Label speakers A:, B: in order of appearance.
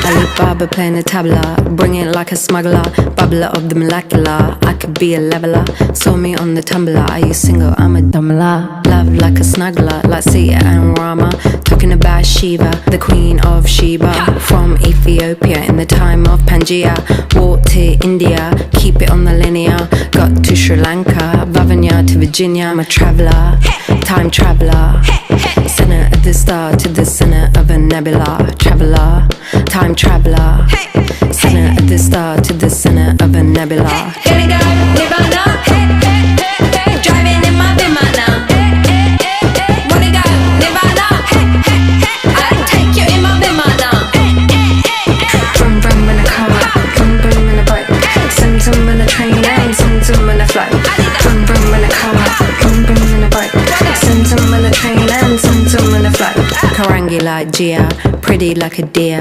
A: Alibaba playing the tabla, bring it like a smuggler, bubbler of the molecular. I could be a leveler, saw me on the tumbler. Are you single? I'm a dumbler. Love like a snuggler, like Sita and Rama. Talking about Shiva, the queen of Sheba. From Ethiopia in the time of Pangaea. Walked to India, keep it on the linear. Got to Sri Lanka, Vavanya to Virginia. I'm a traveller, time traveller. Center of the star to the center of a nebula. Traveller, time traveller. Center of the star to the center of a nebula.
B: Gonna go Nirvana, driving in my Vimana. Wanna go Nirvana, I'll take you in my Vimana.
A: Vroom vroom in a car, vroom vroom in a bike. Zum zum in a train and zum zum in a flight. Vroom vroom in a car, vroom vroom in a bike. Zum zum in a train and zum zum in a flight. Karangi like Gia, pretty like a deer.